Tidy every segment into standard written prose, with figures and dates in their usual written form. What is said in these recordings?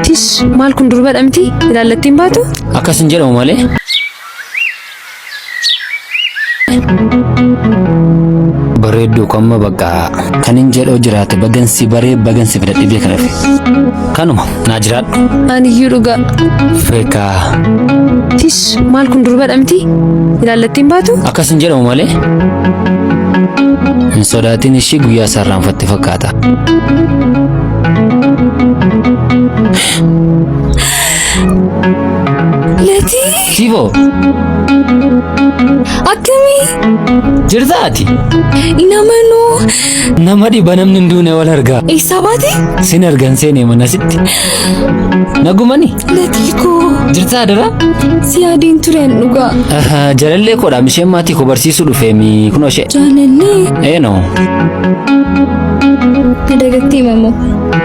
Tis maal kun durba dhamti ilaallattiin baatu? Akkasin jedhamu malee. Bareedduu kamma bakka kanin jedhoo jiraate bagansi baree bagansi fidadhee beekana fi kanuma naa jiraadhu. Ani iyyuu dhugaa. Feekaa. Tis maal kun durba dhamti ilaallattiin baatu? Akkasin jedhamu malee. Hin sodaatin ishii guyyaa sarraanfatte fakkaata. Lati. Sibo. Akkami? Jirtaati. Inamanu. Nama dhiba namni hunduune wal argaa. Eessa baate? Sin argan seenee mana sitti. Nagumani. Lati ko. Jirtaa dara? Si yaadiin tureen dhugaa. Jaalallee koodha misheen maatii ko barsiisuu dhufeemi kunoo ishee. Jaalallee. Eenoo. Dagatti mamoo.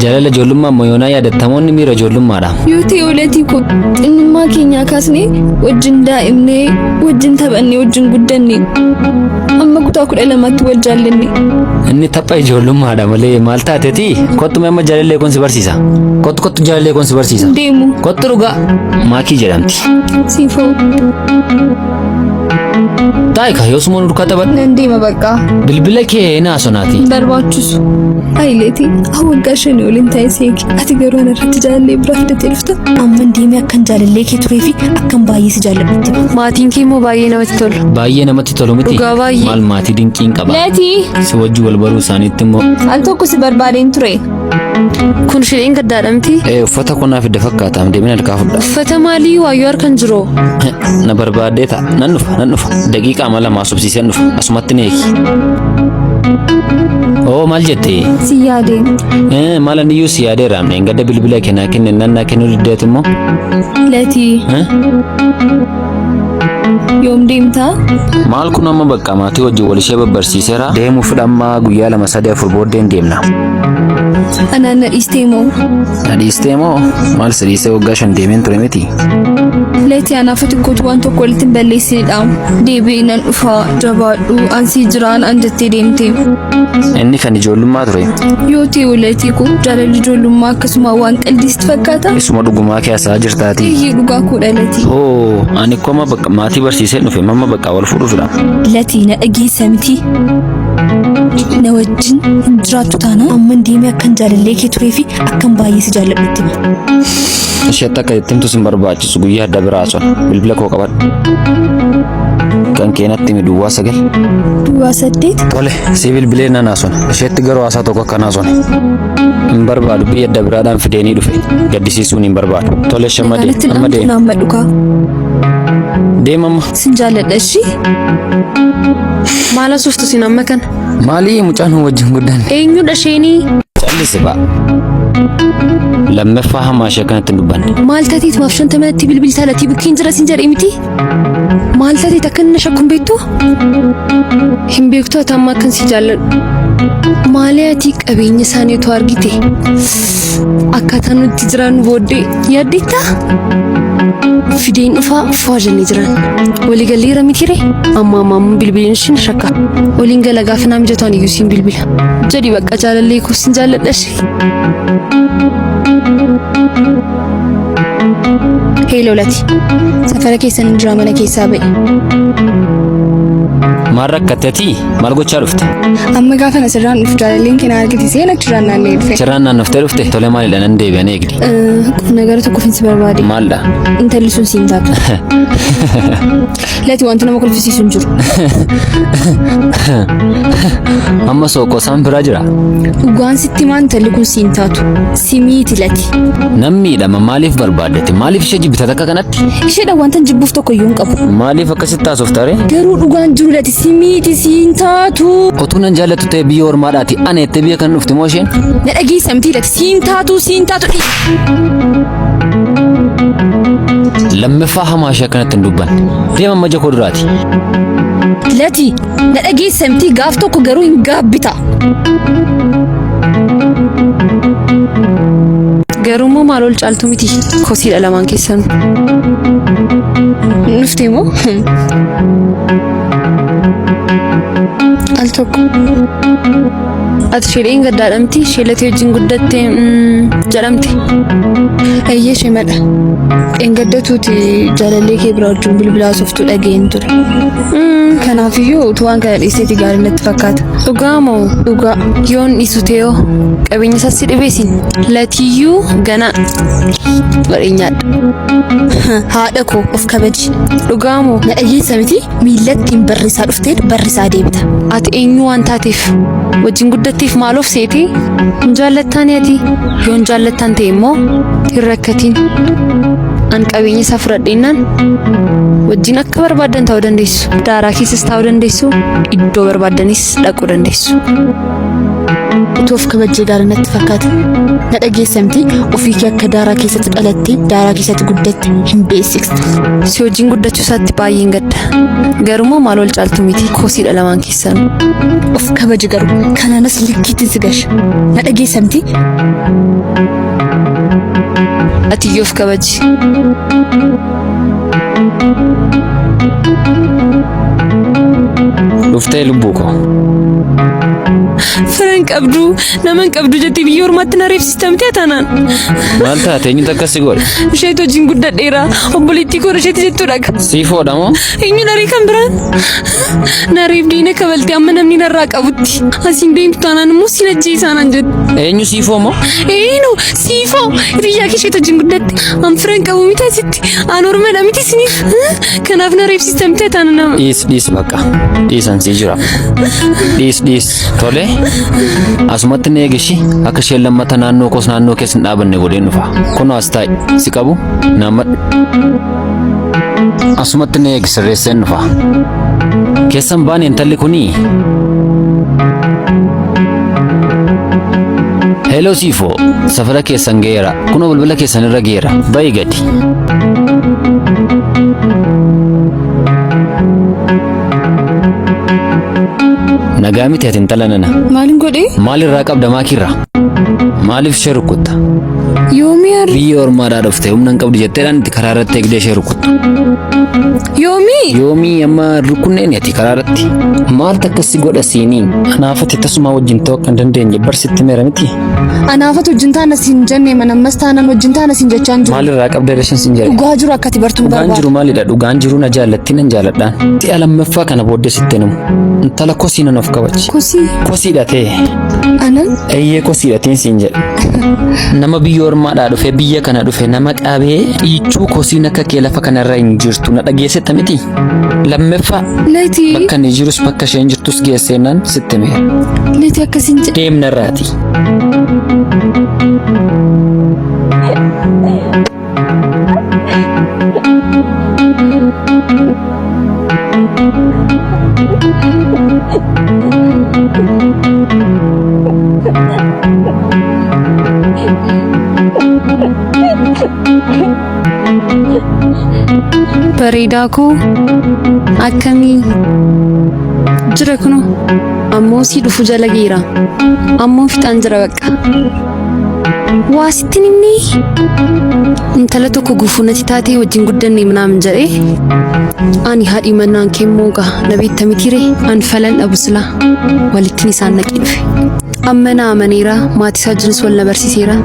Jaalala ijoollummaa moyoonaa yaadattamoonni miira ijoollummaadha. Yoo ta'e oleetii ko xinnummaa keenyaa kaasnee wajjin daa'imnee wajjin taphannee wajjin guddanne amma kutaa 12tti wal jaallanne. Inni tapha ijoollummaadha malee maal taateeti? Kottu amma jaalallee kun si barsiisa. Kottu jaalallee kun si barsiisa. Deemu. Kottu dhugaa maakii jedhamti. Siifoo. Taayika yoo sumoon urkaa taphan. Nan deema bakka. Bilbila kee naa sonaati. Barbaachisu. Ayileeti waggaa 5 waliin taa'ee seeki. Ati garuu anarratti jaalallee biraa fidattee dhufta. Amman deemee akkan jaalallee kee turee fi akkan baay'ee si jaalladhutti. Maatiin kee immoo baay'ee namatti tolu. Baay'ee namatti tolu miti. Dhugaa baay'ee. Maal maatii dinqiin qaba. Lati. Si wajji wal baruu isaaniitti immoo. Al tokko si barbaadeen ture. Kun shiliin gaddaadhamti? Uffata kunaa fidda fakkaata deemina harkaa fudha. Uffata maalii waayyoo harkan jiru? Na barbaadee ta'a. Nan dhufa. Daqiiqaa ama lama asubsiiseen dhufa. Asumatti ni eegi. Oo maal jettee? Si yaadeen. Maalan iyyuu si yaadeera. Engadda bilbila kennaa kenne nannaa kennuu diddeet immoo. Lati. Yoom deemtaa? Maal kun amma bakka maatii wajjin wal ishee babbarsiiseera. Deemuuf dhammaa guyyaa 2-3 booddeen deemna. Anaan na dhiistee moo? Na dhiistee moo? Maal si dhiistee waggaa 5 deemeen ture miti? Lati anaaf xiqqootu waan tokko walitti hin balleessinidha. Deebi'ee nan dhufaa jabaadhu ansii jiraan an jettee deemte. Inni kan ijoollummaa ture. Yoo ta'e Lati ko jaalalli ijoollummaa akkasuma waan qaldiisti fakkaata. Isuma dhugumaa keessaa jirtaati. Iyyee dhugaa koodha Lati. Oo ani koma bakka maatii barsiisee dhufe mamma bakka wal fuudhuufidha. Lati na dhageessa miti. Na wajjin hin jiraattu taana amman deemee akkan jaalallee kee turee fi akkan baay'ee si jaalladhutti. Isheetti akka ittimtu sin barbaachisu guyyaa adda biraa son bilbila koo qabadhu. Kan keenatti mi duwwaa 9. Duwwaa 8. Tole si bilbilee nanaa son isheetti garuu haasaa tokko akkanaa son. Hin barbaadu biyya adda biraadhaan fideenii dhufe gaddisiisuun hin barbaadu. Tole shammadee amma deema. Nama dhugaa. Deemamma. Sin jaalladha ishii. Maala suftu sin amma kana? Maalii mucaan wajjin guddanne? Eenyudha isheenii? Callisi ba'a. Lammaffaa hamaa ishee kanatti hin dubbanne. Maal tateet maaf 50 bilbiltaa Latii bukkiin jira sin jedhee miti? Maal tateet akka inni shakkuun beektu? Hin beektu ati amma akkan si jaalladhu. Maalee ati qabeenya isaaniitu argite? Akkaataa nuti jiran booddee yaaddeettaa? Fideen dhufaa foo jennee jiran. Waliigalleera mitire? Amma bilbiliin isheen shakka. Waliin gala gaafa naa mijataan iyyuu siin bilbila. Jedhi bakka jaalallee koo sin jaalladha ishee. Heeloo Lati. Safara keessan jira mana keessaa ba'e. Maal rakkatteeti? Maal gochaa dhufte? Amma gaafa asirraan dhufu jaalalleen kee na argisiisee achirraan naannee dhufe. Achirraan naannoftee dhufte? Tole maalidha nan deebi'an eegdi. Nagara tokkoof si barbaade. Maalidha? Intalli sun siin taatu. Lati wanti nama kolfisiisu hin jiru. Amma sookoo isaan biraa jira? Dhugaan sitti maan intalli kun siin taatu. Simiiti Lati. Nan miidhama maaliif barbaaddetti? Maaliif ishee jibbita takka kanatti? Isheedha wanta jibbuuf tokko iyyuu hin qabu. Maaliif akkasitti haasoftaare? Garuu dhugaan jiru Lati simiiti siin taatu. Otuu nan jaallattu ta'e biyya ormaadhaati ani itti biyya kan dhufte moo isheen? Na dhageessa miti Lati siin taatu. Lammaffaa hamaa ishee kanatti hin dubbanne. Deema amma jakoo duraati. Lati na dhageessa miti gaaf tokko garuu hin gaabbita. Garuu moo maal ol caaltu miti kosiidha lamaan keessan. Nuftee moo? Al tokko. Ati shedheen gaddaadhamti sheelatee wajjin guddatte jedhamte. Eeyyee shemadha. Engaddatuuti jaalallee kee bira wajjin bilbilaa softuu dhageen ture. Kanaafiyyuu utuu waan kana dhiiseeti gaarii natti fakkaata. Dhugaa moo dhugaa yoon dhiisu ta'ee qabeenya isaas si dhibeesin latiyyuu gana bareenyaadha. Haadha koo of kabaji. Dhugaa moo na dhageessa miti miillattiin barrisaa dhuftee barrisaa deebita. Ati eenyu waan taateef wajjin guddatteef maaloof seeti? Jaallattaani ati yoon jaallattaan ta'e immoo hin rakkatiin. An qabeenya isaa fudhadheenaan wajjin akka barbaadan ta'uu dandeessu. Daaraa keessas ta'uu dandeessu. Iddoo barbaadanis dhaquu dandeessu. Utuu of kabajee gaarii natti fakkaata. Na dhageessa miti ofii kee akka daaraa keessatti dhalattee daaraa keessatti guddatte hin beeksifta. Si wajjin guddachuu isaatti baay'een gadda. Garuu maal wal caaltu miti koosiidha lamaan keessan. Of kabaje garuu kanaanas likkiitti si gasha. Na dhageessa miti. Ati yoo of kabaji. Dhuftee lubbuu koo. Firan qabdu naman qabdu jettee biyya ormaatti na reebsistamtee taanaan. Maal taate eenyutu akkasii godhe? Isheetu wajjin guddadheera obboleettii koo isheetti jettuudha. Siifoodha moo? Eenyu narii kan biraan? Nariif diina kabaltee amma namni narraa qabutti. Asiin deemtu taanaan immoo siin ajjeesaanan jettu. Eenyu siifoo moo? Eenyu siifoo biyyaa kee isheetu wajjin guddatte. An firan qabu miti asitti. An ormadha miti siniif. Kanaaf na reebsistamtee taanaan nama. Dhiis bakka. Dhiisan sii jira. Dhiis. Tole. Asumatti na eegishi akka isheen lammata naannoo koos naannoo keessa hin dhaabanne godheen dhufa. Kunoo as taa'i si qabu naamadhu. Asumatti na eegi sirreesseen dhufa. Keessan baane intalli kunii. Hello siifoo safara keessan geera. Kunoo bilbila keessan irra geera. Ba'i gadi. Nagaa miti ati intala nana. Maalin godhee? Maalirraa qabda maakirraa? Maaliif ishee rukutta? Yoomii arri. Biyya ormaadhaa dhufte humna hin qabdu jetteedhaan itti karaa irratti eegdee ishee rukuttu. Yoomii amma rukunneen ati karaa irratti. Maaltu akkasii godha siinii? Anaafati tasuma wajjin ta'uu akka hin dandeenye barsitti meera miti. Anaafatu wajjin taana siin jennee manammas taanaan wajjin taana siin jechaan jiru. Maalirraa qabda reeshin siin jedhe? Dhugaa jiru akkati bartuun barbaada. Dhugaan jiru maalidha? Dhugaan jiru na jaallattiin nan jaalladhaan. Xi'a lammaffaa kana booddee sitti himu. Intala kosii nan of qabachi. Kosiidha ta'e. Anan? Eeyyee kosiidha ta'e siin jedhe. Nama biyya ormaadhaa dhufe biyya kana dhufe nama qabee dhiichuu kosiin akka kee lafa kanarra hin jirtu na dhageessetta miti. Lammaffaa bakka inni jirus bakka isheen jirtus geesseenaan sitti meera. Leetii akkasiin jedhe. Deemnarraati. Bareedaa koo akkamii jira kunoo ammoo si dhufu jala geera ammoo fixaan jira bakka waa sittin inni intala tokko gufuunati taatee wajjin guddanne minaamin jedhee ani haadhi mannaan kee moogaa na beekta mitire an falan dhabu sila walittiin isaan naqee dhufe amma na amaneera maatii isaa jiris wal na barsiiseera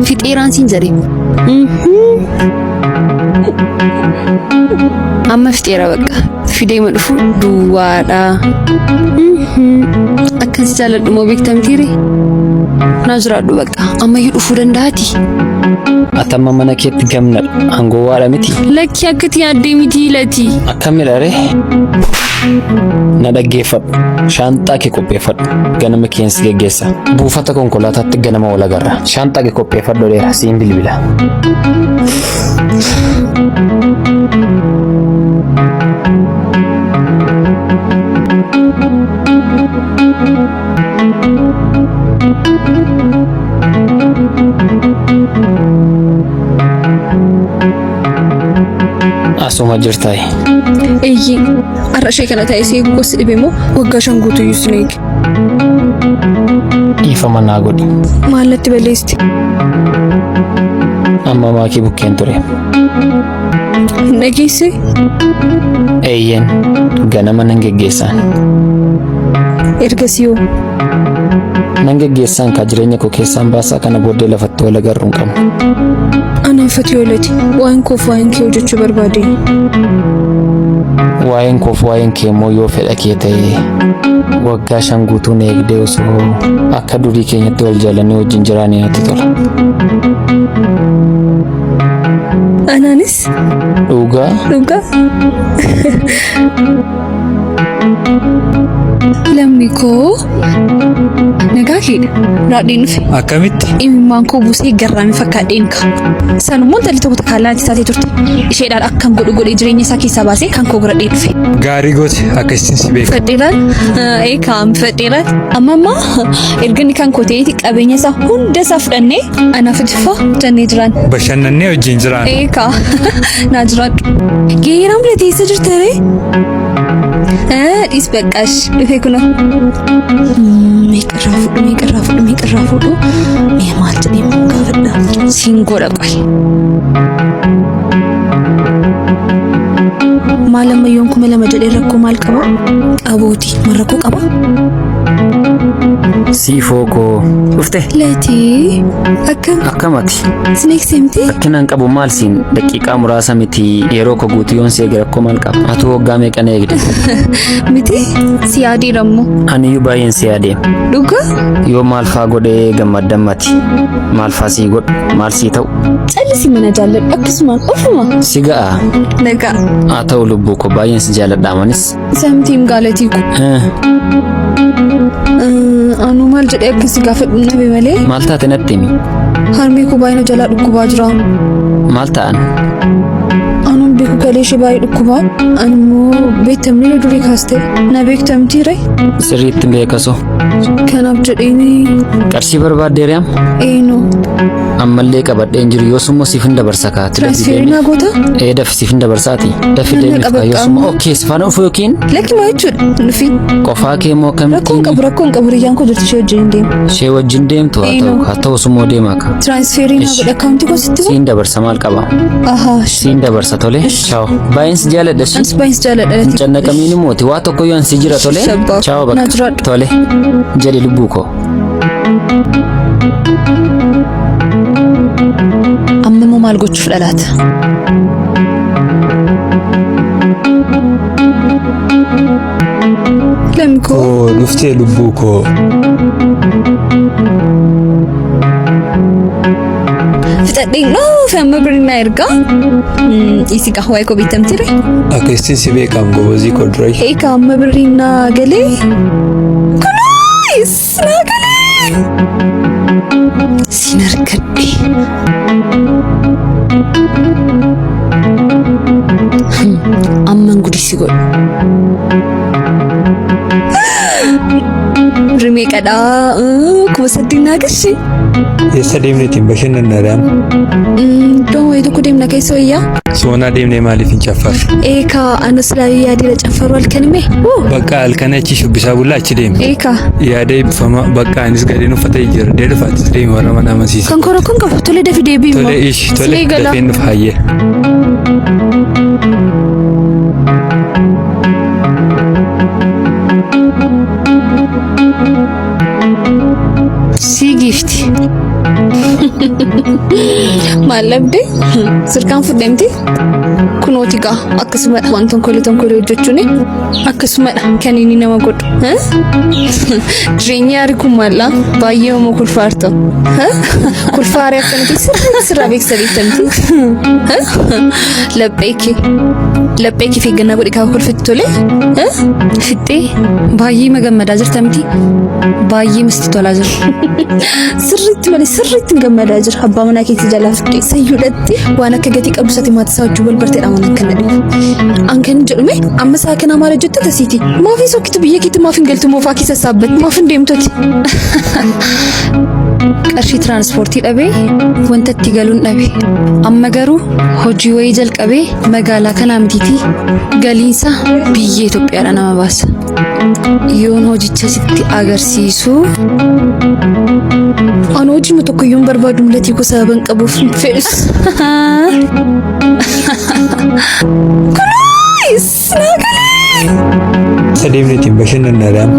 fixeeraan siin jedhe amma fixeera bakka fidee ma dhufu duwwaadha akkasi jaaladhu moo beekta mitire na jiraadhu bakka ammayyuu dhufuu danda'ati. Atamma mana keetti gamna angoo waadha miti. Lakki akkati yaaddee miti lati. Akkamidha ree? Na dhaggeeffadhu. Shaanxaa kee qopheeffadhu. Ganama keensi geggeessa. Buufata konkolaataatti ganama wal agarra. Shaanxaa kee qopheeffadhu dheera siin bilbila. Asuma jirtaay. Eeyyee har'a ishee kana ta'ee si eeguu gosi dhibe moo waggaa shan guutuu iyyuu si eege. Dhiifama naa godhi. Maal natti balleessti? Amma maakii bukkeen ture. Hin dhageesse? Eeyyeen ganama nan geggeessaan. Ergasii hoo? Nanga geessan ka jireenya koo keessaan baasaa kana booddee lafatti wal agarruun qabu. Ana Fatiyoolati waan koof waan kee hojjechuu barbaade. Waa'een koof waa'een kee immoo yoo fedha kee ta'e waggaa 5 guutuun eegdee osoo akka durii keenyatti wal jaalannee wajjin jiraanii natti tola. Anaanis dhugaa lamni koo nagaa keedha raadhiin dhufe akkamitti imimmaan koo buusee garraamii fakkaadheen ka sanummoo intalli tokko takaalaan isaatee turte isheedhaan akkam godhee jireenya isaa keessaa baasee kan koo godhadhee dhufe gaarii goote akkasiin si beeka fedheeraan amma erganni kan koo ta'eeti qabeenya isaa hunda isaa fudhannee anaaf itifaa jannee jiraan bashannannee wajjin jiraan naa jiraan geeraam leteessa jirtare dhis beqqash dhufe kuno meeqarraa fudhu mee maal jedhee mun gaafadha siin godha qoy maal ammayyoon 2,000 jedhee rakkoo maal qaba qabooti marrakkoo qaba siifoo koo dhufte leetii akkamati sineek seemti akkinaan qabu maal siin daqiiqaa muraasa miti yeroo koo guutuu yoon seegara rakkoo maal qaba atu waggaa meeqana eegde miti si yaadiirammoo aniyyuu baay'een si yaadee dhugaa yoo maal faa godhee gammaddammati maal faa sii godhu maal sii ta'u callisi mana jaalladhu akkasumaan ofuma si ga'a nagaa haa ta'u lubbuu koo baay'een si jaalladha amanis samtiin gaalatii ku anu maal jedhee akkasii gaafadhu nabe malee maal taate natti himi harmee koo baay'ina jalaa dhukkubaa jira maal ta'an anuun beeku galee ishee baay'ee dhukkubaa animmoo beektamni durii kaaste na beektamtiire sirriitti beekaso kanaaf jedheeni qarshii barbaaddeeriyaam eenyu ammallee qabadheen jiru yoosummoo siif hin dabarsa kaati transferiinaa goota daf siif hin dabarsaati dafi deemif ka yoosummoo okkee sifaana dhufu yookiin lakkima jechuudha nufi qofaa kee moo akkamittiin rakkoon qabu riyyaan koo jirti ishee wajjin deemu ishee wajjin deemtu haa ta'u summoo deema ka transferiinaa godha akkaawuntii kositti siin dabarsa maal qaba siin dabarsa tole chaaw baay'een si jaaladha ans baay'een si jaaladha hin cannaqamiin mooti waa tokko yoo ansi jira tole chaaw bakka tole jedhi lubbuu koo amma immoo maal gochuuf dhalaata lamkoo dhuftee lubbuu koo fixadheen dhufe amma birnaa ergaa isi qaxwaa koo bitamtire akkasiin si beekam gobozii koo duray eeka amma birnaa galee kunuus naa galee siin argadhe amman gudisi godhu rimee qadhaa kuma saddiinaa gashi eessa deemneetiin bashannannaadhaan iddoon wayii tokko deemna keessa wayyaa soonaa deemnee maaliif hin caffarru eeka anas laayii yaadira caffaru halkanime bakka halkana achi shubbisaa bullaa achi deemne eeka yaada eebbifama bakka anis gadeen uffatee jira dee dhufaatis deemi warra mana amansiisa kan kora kun qabu tole dafi deebii immoo tole ishi tole dafeen dhufa hayyee si gifti maalabde sirkaan fudhamti kunooti gaa akkasumadha waan tonkolee hojjechuun akkasumadha kan inni nama godhu jireenya yaarii kun maallaa baay'ee homoo kulfaarta kulfaaree akkanatti sirraa beeksa beektamti laphee kee fiiggannaa godhe kaa kulfatti tole fixxee baay'ee magammadaa jirta miti baay'ee misti tolaa jira sirriitti malee sirriitti gammadaa jira abbaa manaa keetti jalaa fudhee sayyuudhatti waan akka gatii qabdu sati maatii isaa wajjin wal barteedha waan akkana dhibu an kan jedhume amma isaa kana maal hojjette tasiiti maafii sokkitu biyya keetti maaf hin galtu moofaa keessa saabbatti maaf hin deemtoti qarshii tiraanspoortii dhabee wanta itti galuun dhabe amma garuu hojii wayii jalqabee magaalaa kanaa mitiitii galiinsa biyya Itoophiyaadha nama baasa yoon hojicha sitti agarsiisu an hojii tokko yoon barbaadu mulatii ko sababan qabuuf fedhus kunuus naagalee sadeemneetiin bashannannaadhaan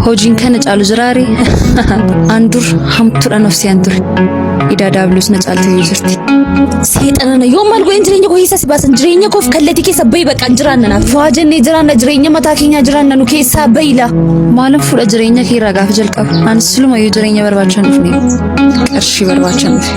hojiin kana caalu jiraare andur hamtuudha nafsi andur ida daablos na caaltee jirti seexanana yoo maal go'in jireenya koo hiisa si baasan jireenya koof kallattii keessa bayi baqa jiraanna naaf waa jennee jiraanna jireenya mataa keenya jiraanna nu keessaa bayila maalan fuudha jireenya kee irraa gaafa jalqabu ani siluma yoo jireenya barbaachan dhufne qarshii barbaachan dhufe